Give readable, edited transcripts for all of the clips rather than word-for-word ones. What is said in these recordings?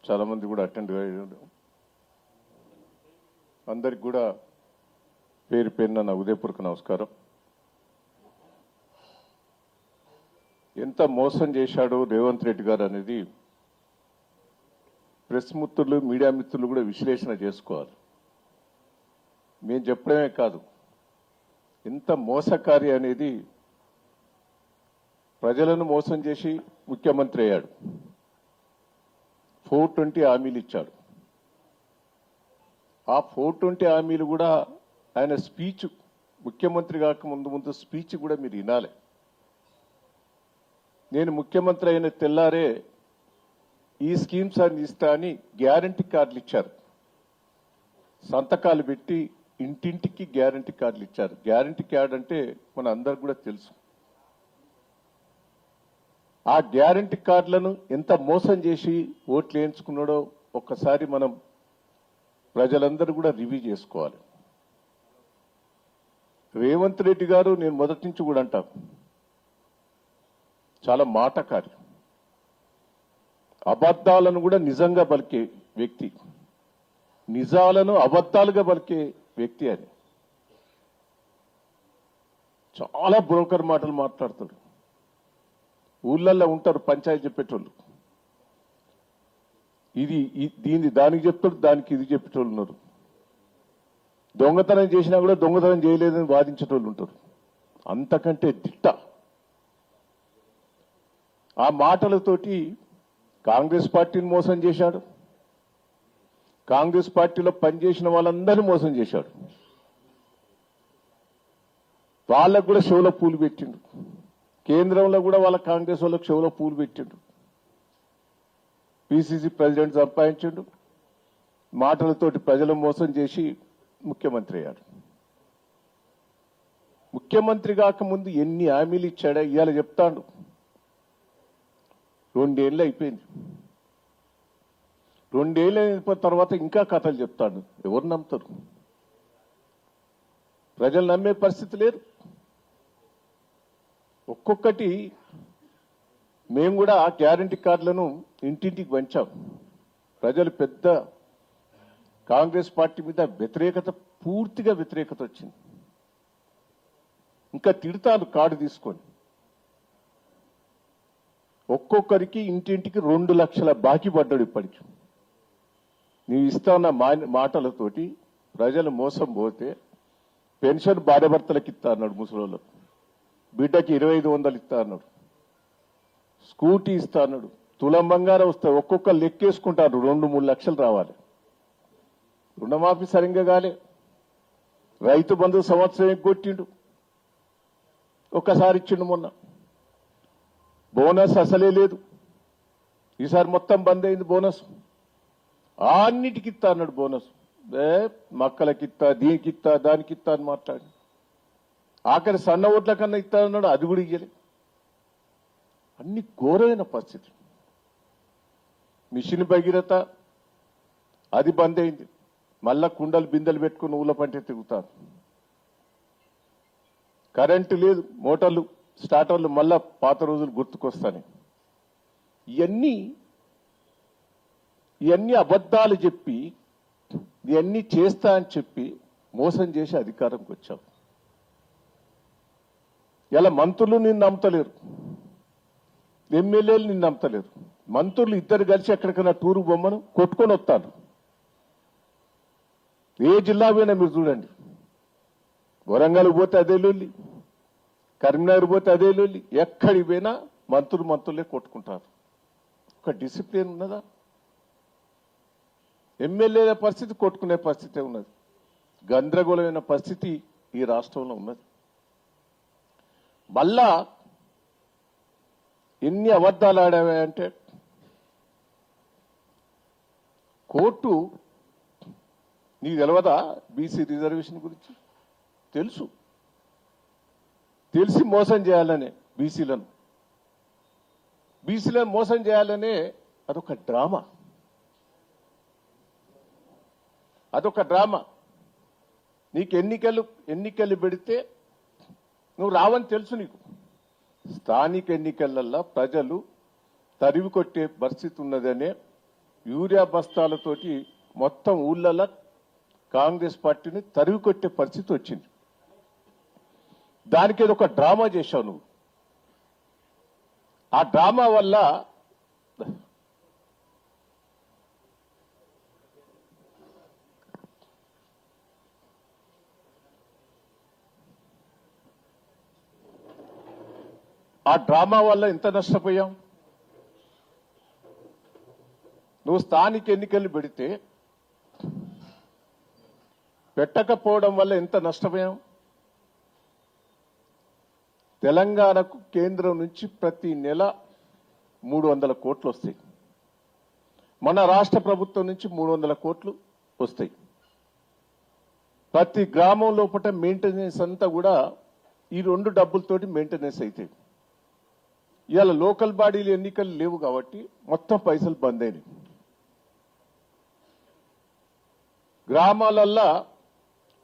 చాలా మంది కూడా అటెండ్ అయ్యారు. అందరికి కూడా పేరు పేరున నా ఉదయపూర్వక నమస్కారం. ఎంత మోసం చేశాడో రేవంత్ రెడ్డి గారు అనేది ప్రెస్ మిత్రులు, మీడియా మిత్రులు కూడా విశ్లేషణ చేసుకోవాలి. మేము చెప్పడమే కాదు, ఎంత మోసకారి అనేది. ప్రజలను మోసం చేసి ముఖ్యమంత్రి అయ్యాడు. 420 హామీలు ఇచ్చాడు. ఆ 420 హామీలు కూడా ఆయన స్పీచ్, ముఖ్యమంత్రి కాక ముందు స్పీచ్ కూడా మీరు వినాలి. నేను ముఖ్యమంత్రి అయిన తెల్లారే ఈ స్కీమ్స్ అన్ని ఇస్తా అని గ్యారంటీ కార్డులు ఇచ్చారు. సంతకాలు పెట్టి ఇంటింటికి గ్యారంటీ కార్డులు ఇచ్చారు. గ్యారంటీ కార్డు అంటే మన అందరికి కూడా తెలుసు. ఆ గ్యారంటీ కార్డులను ఎంత మోసం చేసి ఓట్లు వేయించుకున్నాడో ఒక్కసారి మనం ప్రజలందరూ కూడా రివ్యూ చేసుకోవాలి. రేవంత్ రెడ్డి గారు నేను మొదటి నుంచి కూడా అంటాను, చాలా మాటకారి, అబద్ధాలను కూడా నిజంగా పలికే వ్యక్తి, నిజాలను అబద్ధాలుగా పలికే వ్యక్తి అని. చాలా బ్రోకర్ మాటలు మాట్లాడతాడు. ఊళ్ళల్లో ఉంటారు పంచాయతీ చెప్పేటోళ్ళు, ఇది దానికి చెప్తాడు, దానికి ఇది చెప్పేటోళ్ళు ఉన్నారు. దొంగతనం చేసినా కూడా దొంగతనం చేయలేదని వాదించేటోళ్ళు ఉంటారు. అంతకంటే దిట్ట. ఆ మాటలతోటి కాంగ్రెస్ పార్టీని మోసం చేశాడు. కాంగ్రెస్ పార్టీలో పనిచేసిన వాళ్ళందరినీ మోసం చేశాడు. వాళ్ళకు కూడా షోలో పూలు పెట్టిండు. కేంద్రంలో కూడా వాళ్ళ కాంగ్రెస్ వాళ్ళకు షోలో పూలు పెట్టిండు. పిసిసి ప్రెసిడెంట్ సంపాదించిండు. మాటలతోటి ప్రజలు మోసం చేసి ముఖ్యమంత్రి అయ్యాడు. ముఖ్యమంత్రి కాకముందు ఎన్ని హామీలు ఇచ్చాడా ఇవాళ చెప్తాడు. 2 ఏళ్ళు అయిపోయింది. 2 ఏళ్ళు అయిపోయిన తర్వాత ఇంకా కథలు చెప్తాడు. ఎవరు నమ్ముతారు? ప్రజలు నమ్మే పరిస్థితి లేదు. ఒక్కొక్కటి మేము కూడా ఆ గ్యారంటీ కార్డులను ఇంటింటికి పంచాం. ప్రజలు పెద్ద కాంగ్రెస్ పార్టీ మీద వ్యతిరేకత, పూర్తిగా వ్యతిరేకత వచ్చింది. ఇంకా తిడతారు కార్డు తీసుకొని. ఒక్కొక్కరికి ఇంటింటికి 2 లక్షల బాకీ పడ్డాడు. ఇప్పటికి నీవు ఇస్తాన్న మాటలతోటి ప్రజలు మోసం పోతే పెన్షన్ భార్యాభర్తలకు ఇస్తా అన్నాడు. ముసలోళ్ళు బిడ్డకి 2500 ఇస్తా అన్నాడు. స్కూటీ ఇస్తా అన్నాడు. తులం బంగారం వస్తాయి. ఒక్కొక్కరు లెక్కేసుకుంటారు 2-3 లక్షలు రావాలి. రుణమాఫీ సరిగ్గా కాలే. రైతు బంధు సంవత్సరం ఎగ్గొట్టిండు. ఒక్కసారి ఇచ్చిండు మొన్న. బోనస్ అసలే లేదు. ఈసారి మొత్తం బంద్ అయింది బోనస్. అన్నిటికి ఇస్తా అన్నాడు బోనస్. మక్కలకిత్తా, దీనికిత్తా, దానికిత్తా అని మాట్లాడి ఆఖరి సన్న ఓట్ల కన్నా ఇస్తా అన్నాడు. అది కూడా ఇయ్యలే. అన్ని ఘోరమైన పరిస్థితి. మిషన్ భగీరథ అది బంద్ అయింది. మళ్ళా కుండలు బిందెలు పెట్టుకుని ఊళ్ళ పంటే తిరుగుతారు. కరెంటు లేదు. మోటార్లు, స్టార్టర్లు మళ్ళా పాత రోజులు గుర్తుకొస్తాయి. ఇవన్నీ అబద్ధాలు చెప్పి, ఇవన్నీ చేస్తా అని చెప్పి మోసం చేసి అధికారంకి వచ్చావు. ఇలా మంత్రులు నిన్ను నమ్మతలేరు, ఎమ్మెల్యేలు నిన్ను నమ్మతలేరు. మంత్రులు ఇద్దరు కలిసి ఎక్కడికైనా టూరు బొమ్మను కొట్టుకొని వస్తారు. ఏ జిల్లా పోయినా మీరు చూడండి. వరంగల్ పోతే అదే లొల్లి, కరీంనగర్ పోతే అదే లొల్లి. ఎక్కడికి పోయినా మంత్రులే కొట్టుకుంటారు. ఒక డిసిప్లిన్ ఉన్నదా? ఎమ్మెల్యేల పరిస్థితి కొట్టుకునే పరిస్థితే ఉన్నది. గందరగోళమైన పరిస్థితి ఈ రాష్ట్రంలో ఉన్నది. మళ్ళా ఎన్ని అబద్ధాలు ఆడావంటే, కోర్టు నీకు తెలియదా బీసీ రిజర్వేషన్ గురించి? తెలిసి మోసం చేయాలనే బీసీలను మోసం చేయాలనే అదొక డ్రామా. నీకు ఎన్నికలు పెడితే నువ్వు రావని తెలుసు. నీకు స్థానిక ఎన్నికలల్లో ప్రజలు తరివి కొట్టే పరిస్థితి ఉన్నదనే యూరియా బస్తాలతోటి మొత్తం ఊళ్ళల్లో కాంగ్రెస్ పార్టీని తరివి కొట్టే పరిస్థితి వచ్చింది. దానికి ఏదో ఒక డ్రామా చేశావు నువ్వు. ఆ డ్రామా వల్ల ఎంత నష్టపోయాం. నువ్వు స్థానిక ఎన్నికలు పెడితే పెట్టకపోవడం వల్ల ఎంత నష్టపోయాం. తెలంగాణకు కేంద్రం నుంచి ప్రతి నెల 300 కోట్లు వస్తాయి. మన రాష్ట్ర ప్రభుత్వం నుంచి 300 కోట్లు వస్తాయి. ప్రతి గ్రామం లోపల మెయింటెనెన్స్ అంతా కూడా ఈ 2 డబ్బులతోటి మెయింటెనెన్స్ అవుతాయి. ఇవాళ లోకల్ బాడీలు ఎన్నికలు లేవు కాబట్టి మొత్తం పైసలు బంద్ అయినాయి. గ్రామాలల్లో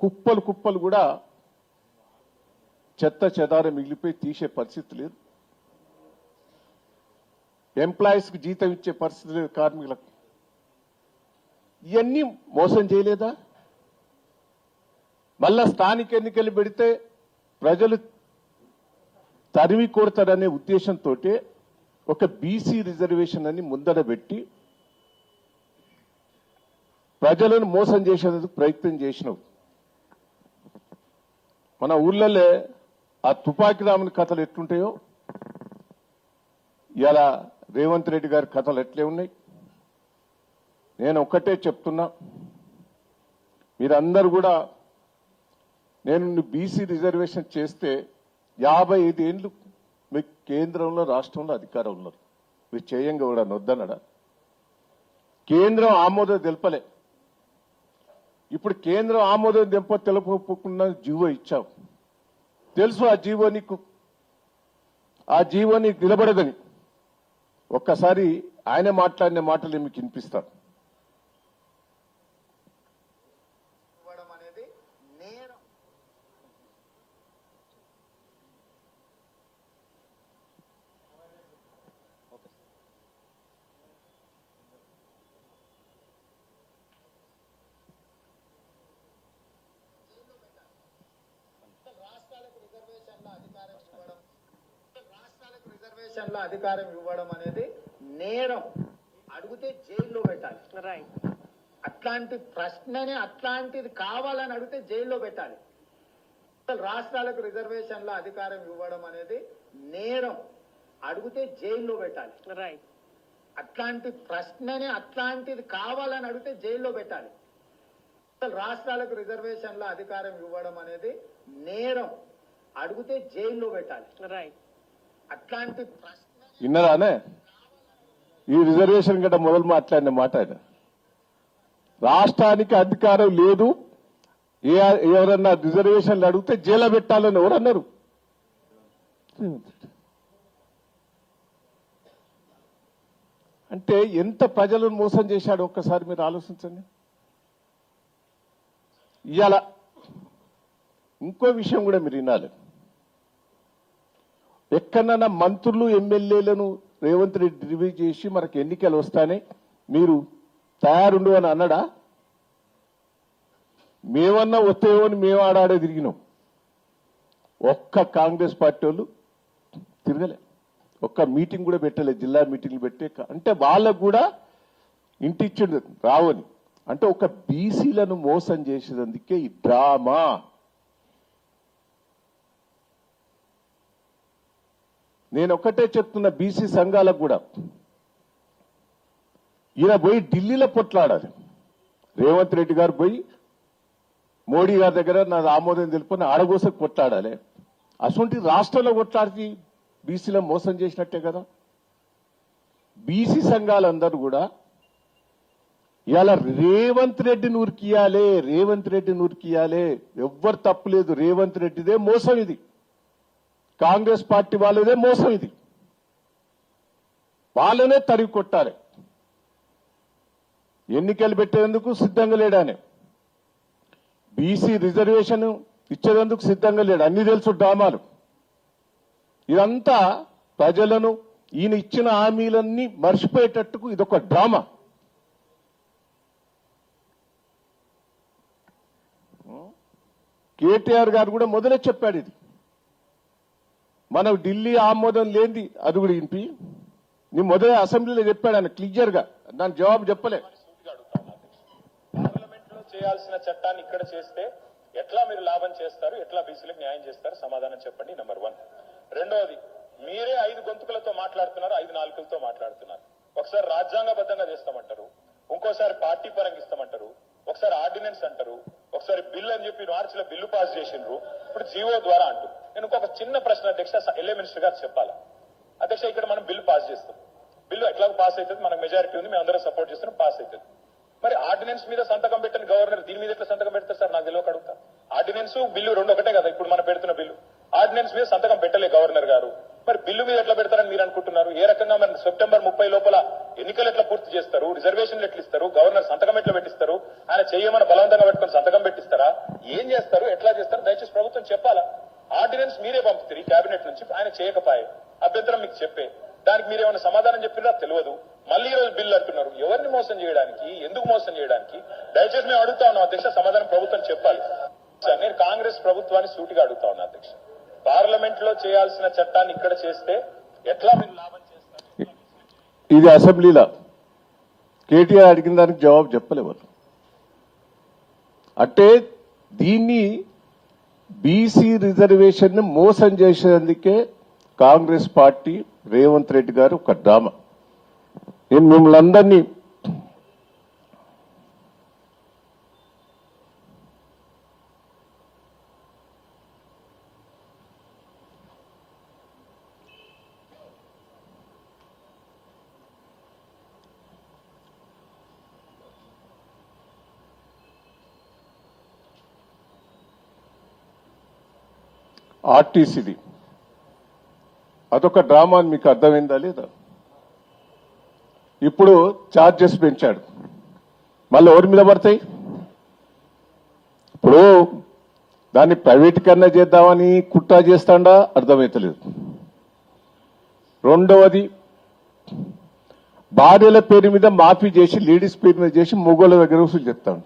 కుప్పలు కూడా చెత్త చెదారం మిగిలిపోయి తీసే పరిస్థితి లేదు. ఎంప్లాయీస్కి జీతం ఇచ్చే పరిస్థితి లేదు కార్మికులకు. ఇవన్నీ మోసం చేయలేదా? మళ్ళా స్థానిక ఎన్నికలు పెడితే ప్రజలు తరిమి కొడతారనే ఉద్దేశంతో ఒక బీసీ రిజర్వేషన్ అని ముందర పెట్టి ప్రజలను మోసం చేసేందుకు ప్రయత్నం చేసినావు. మన ఊళ్ళల్లో ఆ తుపాకీ రాముని కథలు ఎట్లుంటాయో ఇలా రేవంత్ రెడ్డి గారి కథలు ఎట్లే ఉన్నాయి. నేను ఒక్కటే చెప్తున్నా, మీరందరూ కూడా నేను బీసీ రిజర్వేషన్ చేస్తే 55 ఏళ్ళు మీకు కేంద్రంలో రాష్ట్రంలో అధికారం ఉన్నారు. మీరు చేయంగా కూడా నొద్దనడా? కేంద్రం ఆమోదం తెలపలే. ఇప్పుడు కేంద్రం ఆమోదం తెలపకుండా జీవో ఇచ్చావు. తెలుసు ఆ జీవో నీకు నిలబడదని. ఒక్కసారి ఆయన మాట్లాడిన మాటలు మీకు వినిపిస్తాను. అధికారం ఇవ్వడం అనేది నేరం. అడిగితే జైల్లో పెట్టాలి. అట్లాంటి ప్రశ్నని అట్లాంటిది కావాలని అడిగితే జైల్లో పెట్టాలి. రాష్ట్రాలకు రిజర్వేషన్ల అధికారం ఇవ్వడం అనేది నేరం. అడిగితే జైల్లో పెట్టాలి. అట్లాంటి ప్రశ్నని అట్లాంటిది కావాలని అడిగితే జైల్లో పెట్టాలి. రాష్ట్రాలకు రిజర్వేషన్ల అధికారం ఇవ్వడం అనేది నేరం. అడిగితే జైల్లో పెట్టాలి. అట్లాంటి విన్నరానే ఈ రిజర్వేషన్ గట్ట మొదలు మాట్లాడిన మాట. ఆయన రాష్ట్రానికి అధికారం లేదు, ఎవరన్నా రిజర్వేషన్లు అడిగితే జైలు పెట్టాలని ఎవరన్నారు? అంటే ఎంత ప్రజలను మోసం చేశాడు ఒక్కసారి మీరు ఆలోచించండి. ఇవాళ ఇంకో విషయం కూడా మీరు వినాలి. ఎక్కడన్నా మంత్రులు ఎమ్మెల్యేలను రేవంత్ రెడ్డి రివ్యూ చేసి మనకు ఎన్నికలు వస్తానే మీరు తయారుండు అని అన్నాడా? మేమన్నా వస్తాయో అని మేము ఆడాడే తిరిగినాం. ఒక్క కాంగ్రెస్ పార్టీ వాళ్ళు తిరగలే, ఒక్క మీటింగ్ కూడా పెట్టలే. జిల్లా మీటింగ్లు పెట్టే అంటే వాళ్ళకు కూడా ఇంటి ఇచ్చిండు రావని. అంటే ఒక బీసీలను మోసం చేసేందుకే ఈ డ్రామా. నేను ఒక్కటే చెప్తున్నా బీసీ సంఘాలకు కూడా, ఈయన పోయి ఢిల్లీలో పొట్లాడాలి. రేవంత్ రెడ్డి గారు పోయి మోడీ గారి దగ్గర నాది ఆమోదం తెలుపుని ఆడగోసకు కొట్లాడాలి. అసలు రాష్ట్రంలో కొట్లాడి బీసీలో మోసం చేసినట్టే కదా. బీసీ సంఘాలందరూ కూడా ఇలా రేవంత్ రెడ్డిని ఉరికియాలే. ఎవ్వరు తప్పులేదు, రేవంత్ రెడ్డిదే మోసం ఇది, కాంగ్రెస్ పార్టీ వాళ్ళదే మోసం ఇది. వాళ్ళనే తరిగి కొట్టాలి. ఎన్నికలు పెట్టేందుకు సిద్ధంగా లేడానే, బీసీ రిజర్వేషన్ ఇచ్చేందుకు సిద్ధంగా లేడు. అన్ని తెలుసు డ్రామాలు. ఇదంతా ప్రజలను ఈయన ఇచ్చిన హామీలన్నీ మర్చిపోయేటట్టుకు ఇదొక డ్రామా. కేటీఆర్ గారు కూడా మొదలే చెప్పాడు ఇది. మనం ఢిల్లీ ఆమోదం లేనిది అది కూడా వినిపి నీ మొదలే అసెంబ్లీలో చెప్పాడు ఆయన క్లియర్ గా. దాని జవాబు చెప్పలే. పార్లమెంట్ లో చేయాల్సిన చట్టాన్ని ఇక్కడ చేస్తే ఎట్లా మీరు లాభం చేస్తారు, ఎట్లా బీసీలకు న్యాయం చేస్తారు, సమాధానం చెప్పండి. నెంబర్ 1. రెండవది, మీరే 5 గొంతుకులతో మాట్లాడుతున్నారు, 5 నాలుకలతో మాట్లాడుతున్నారు. ఒకసారి రాజ్యాంగబద్ధంగా చేస్తామంటారు, ఇంకోసారి పార్టీ పరంగా ఇస్తామంటారు, ఒకసారి ఆర్డినెన్స్ అంటారు, ఒకసారి బిల్ అని చెప్పి మార్చిలో బిల్లు పాస్ చేసిండ్రు, ఇప్పుడు జీవో ద్వారా అంటారు. నేను ఇంకొక చిన్న ప్రశ్న అధ్యక్ష, ఎల్ఏ మినిస్టర్ గారు చెప్పాలా? అధ్యక్ష, ఇక్కడ మనం బిల్లు పాస్ చేస్తాం, బిల్లు ఎట్లా పాస్ అవుతుంది, మనకు మెజారిటీ ఉంది, మేము అందరం సపోర్ట్ చేస్తున్నాం, పాస్ అవుతుంది. మరి ఆర్డినెన్స్ మీద సంతకం పెట్టని గవర్నర్ దీని మీద ఎట్లా సంతకం పెడతారు సార్? నాకు తెలియక అడుగుతా. ఆర్డినెన్స్ బిల్లు రెండు ఒకటే కదా ఇప్పుడు మనం పెడుతున్న బిల్లు. ఆర్డినెన్స్ మీద సంతకం పెట్టలే గవర్నర్ గారు, మరి బిల్లు మీద ఎట్లా పెడతారని మీరు అనుకుంటున్నారు? ఏ రకంగా మరి సెప్టెంబర్ 30 లోపల ఎన్నికలు ఎట్లా పూర్తి చేస్తారు, రిజర్వేషన్లు ఎట్లా ఇస్తారు, గవర్నర్ సంతకం ఎట్లా పెట్టిస్తారు, ఆయన చేయమని బలవంతంగా పెట్టుకుని సంతకం పెట్టిస్తారా, ఏం చేస్తారు, ఎట్లా చేస్తారు? దయచేసి ప్రభుత్వం చెప్పాలా. ఆర్డినెన్స్ మీరే పంపుతారు కేబినెట్ నుంచి, ఆయన చేయకపోయే అభ్యంతరం మీకు చెప్పే, దానికి మీరేమైనా సమాధానం చెప్పినా తెలియదు. మళ్ళీ ఈ రోజు బిల్లు అంటున్నారు. ఎవరిని మోసం చేయడానికి, ఎందుకు మోసం చేయడానికి? దయచేసి మేము అడుగుతా ఉన్నాం అధ్యక్ష, సమాధానం ప్రభుత్వం చెప్పాలి. నేను కాంగ్రెస్ ప్రభుత్వాన్ని సూటిగా అడుగుతా ఉన్నా అధ్యక్ష, పార్లమెంట్ లో చేయాల్సిన చట్టాన్ని ఇక్కడ చేస్తే ఎట్లా మీరు లాభం చేస్తారు? ఇది అసెంబ్లీలో కేటీఆర్ అడిగిన దానికి జవాబు చెప్పలేవారు. అంటే దీన్ని బీసీ రిజర్వేషన్ ని మోసం చేసేందుకే కాంగ్రెస్ పార్టీ రేవంత్ రెడ్డి గారు ఒక డ్రామా. నేను మిమ్మల్ని అందరినీ ఆర్టీసీది అదొక డ్రామా అని మీకు అర్థమైందా లేదా? ఇప్పుడు ఛార్జెస్ పెంచాడు, మళ్ళీ ఎవరి మీద పడతాయి? ఇప్పుడు దాన్ని ప్రైవేటీకరణ చేద్దామని కుట్ర చేస్తాడా అర్థమైతలేదు. రెండవది, భార్యల పేరు మీద మాఫీ చేసి లేడీస్ పేరు మీద చేసి మొగోళ్ళ దగ్గర వసూలు చెప్తాడు.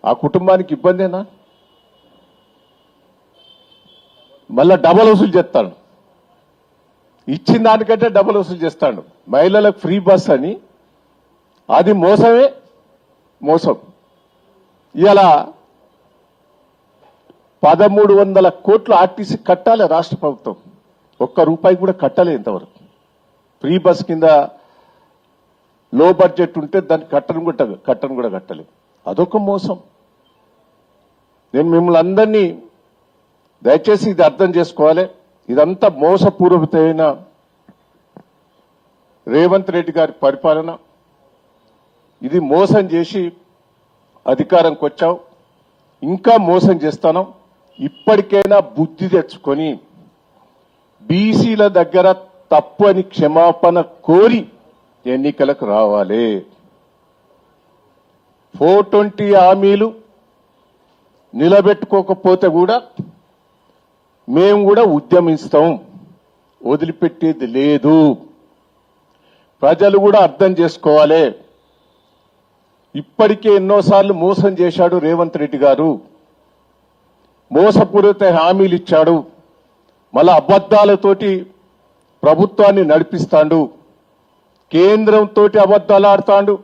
ఆ కుటుంబానికి ఇబ్బందేనా? మళ్ళా డబల్ వసూలు చేస్తాడు, ఇచ్చిన దానికంటే డబుల్ వసూలు చేస్తాడు. మహిళలకు ఫ్రీ బస్ అని, అది మోసమే మోసం. ఇలా 1300 కోట్లు ఆర్టీసీ కట్టాలి రాష్ట్ర ప్రభుత్వం, ఒక్క రూపాయి కూడా కట్టలే ఇంతవరకు. ఫ్రీ బస్ కింద లో బడ్జెట్ ఉంటే దాన్ని కట్టను కూడా కట్టలేదు. అదొక మోసం. నేను మిమ్మల్ని అందరినీ దయచేసి ఇది అర్థం చేసుకోవాలి. ఇదంతా మోసపూరితమైన రేవంత్ రెడ్డి గారి పరిపాలన. ఇది మోసం చేసి అధికారంకి వచ్చాం, ఇంకా మోసం చేస్తాను. ఇప్పటికైనా బుద్ధి తెచ్చుకొని బీసీల దగ్గర తప్పు అని క్షమాపణ కోరి ఎన్నికలకు రావాలి. 420 హామీలు నిలబెట్టుకోకపోతే కూడా మేము కూడా ఉద్యమిస్తాం, వదిలిపెట్టేది లేదు. ప్రజలు కూడా అర్థం చేసుకోవాలి. ఇప్పటికే ఎన్నోసార్లు మోసం చేశాడు రేవంత్ రెడ్డి గారు, మోసపూరిత హామీలు ఇచ్చాడు, మళ్ళా అబద్దాలతోటి ప్రభుత్వాన్ని నడిపిస్తాడు, కేంద్రంతో అబద్దాలు ఆడతాడు.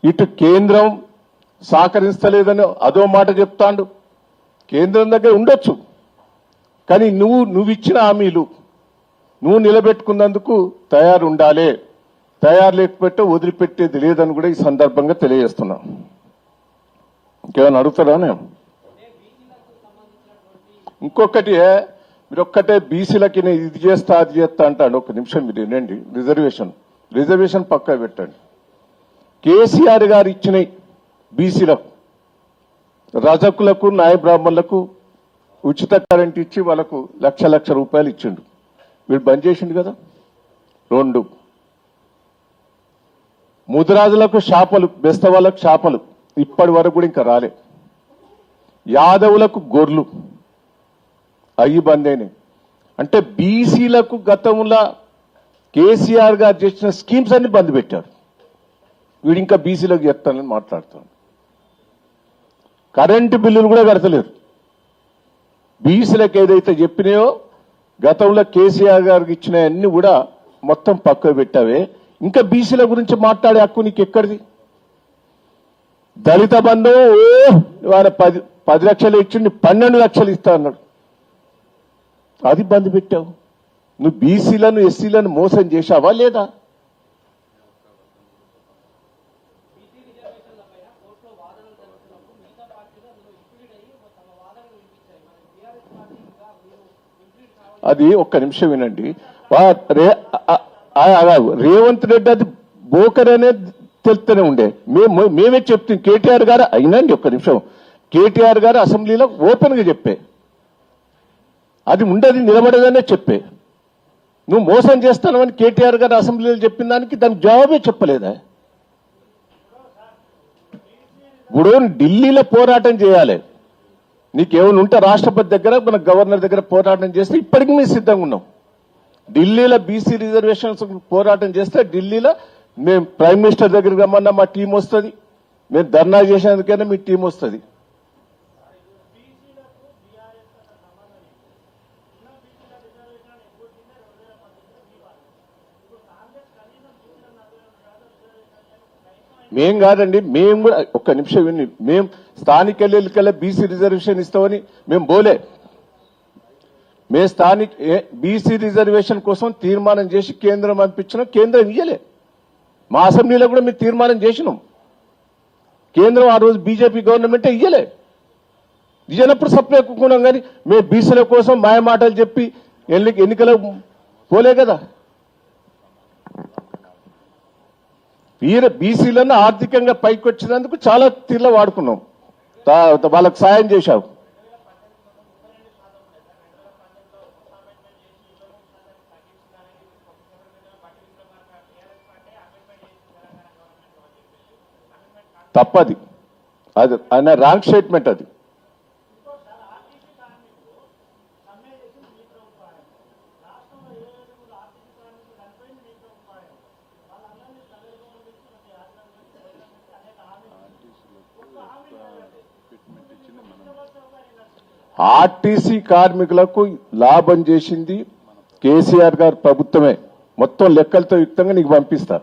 ఇటు కేంద్రం సహకరిస్తలేదని అదో మాట చెప్తాడు. కేంద్రం దగ్గర ఉండొచ్చు, కానీ నువ్వు ఇచ్చిన హామీలు నువ్వు నిలబెట్టుకున్నందుకు తయారు ఉండాలి. తయారు లేకపోతే వదిలిపెట్టేది లేదని కూడా ఈ సందర్భంగా తెలియజేస్తున్నా. ఇంకేమైనా అడుగుతారా? ఇంకొకటి, మీరు ఒక్కటే బీసీలకి నేను ఇది చేస్తా అది చేస్తా అంటాడు. ఒక నిమిషం మీరు వినండి. రిజర్వేషన్ పక్కా పెట్టండి. కేసీఆర్ గారు ఇచ్చినాయి బీసీలకు, రజకులకు, నాయ బ్రాహ్మణులకు ఉచిత కరెంట్ ఇచ్చి వాళ్ళకు లక్ష రూపాయలు ఇచ్చిండు. వీడు బంద్ చేసిండు కదా. 2, ముదిరాజులకు షాపలు, బెస్తవాళ్ళకు షాపలు ఇప్పటి వరకు కూడా ఇంకా రాలే. యాదవులకు గొర్రెలు అయ్యి బంద్ అయినాయి. అంటే బీసీలకు గతంలో కేసీఆర్ గారు చేసిన స్కీమ్స్ అన్ని బంద్ పెట్టారు. వీడు ఇంకా బీసీలకు చెప్తానని మాట్లాడుతున్నాడు. కరెంటు బిల్లులు కూడా కడతలేరు. బీసీలకు ఏదైతే చెప్పినాయో గతంలో కేసీఆర్ గారికి ఇచ్చిన అన్ని కూడా మొత్తం పక్కకు పెట్టావే. ఇంకా బీసీల గురించి మాట్లాడే హక్కు నీకు ఎక్కడిది? దళిత బంధు వారి 10 లక్షలు ఇచ్చిండి 12 లక్షలు ఇస్తా అన్నాడు. అది బంద్ పెట్టావు. నువ్వు బీసీలను ఎస్సీలను మోసం చేశావా లేదా? అది ఒక్క నిమిషం వినండి. రేవంత్ రెడ్డి అది బోకర్ అనేది తెలుస్తూనే ఉండే. మేమే చెప్తాం. కేటీఆర్ గారు అయినండి ఒక్క నిమిషం. కేటీఆర్ గారు అసెంబ్లీలో ఓపెన్ గా చెప్పే అది ఉండదు, నిలబడదనే చెప్పే. నువ్వు మోసం చేస్తానని కేటీఆర్ గారు అసెంబ్లీలో చెప్పిన దానికి దానికి జవాబే చెప్పలేదా? ఇప్పుడు ఢిల్లీలో పోరాటం చేయాలి. నీకేమైనా ఉంటే రాష్ట్రపతి దగ్గర మన గవర్నర్ దగ్గర పోరాటం చేస్తే ఇప్పటికీ మేము సిద్ధంగా ఉన్నాం. ఢిల్లీలో బీసీ రిజర్వేషన్స్ పోరాటం చేస్తే ఢిల్లీలో మేము ప్రైమ్ మినిస్టర్ దగ్గరికి రమ్మన్నా మా టీం వస్తుంది. మేము ధర్నా చేసేందుకైనా మీ టీం వస్తుంది. మేం కాదండి, మేము కూడా ఒక్క నిమిషం విని, మేము స్థానిక ఎన్నికల్లో బీసీ రిజర్వేషన్ ఇస్తామని మేము బోలే. మేము స్థానిక బీసీ రిజర్వేషన్ కోసం తీర్మానం చేసి కేంద్రం పంపించినాం. కేంద్రం ఇయ్యలే. మా అసెంబ్లీలో కూడా మేము తీర్మానం చేసినాం. కేంద్రం ఆ రోజు బీజేపీ గవర్నమెంటే ఇయ్యలే. ఇయ్యనప్పుడు సప్లై ఎక్కుకున్నాం. కానీ మేము బీసీల కోసం మాయ మాటలు చెప్పి ఎన్నికల పోలే కదా. బీసీలను ఆర్థికంగా పైకి వచ్చినందుకు చాలా తీర్ల వాడుకున్నాం. వాళ్ళకు సాయం చేశావు. తప్పది. అది ఆయన రాంగ్ స్టేట్మెంట్. అది ఆర్టీసీ కార్మికులకు లాభం చేసింది కేసీఆర్ గారు ప్రభుత్వమే. మొత్తం లెక్కలతో యుక్తంగా నీకు పంపిస్తా.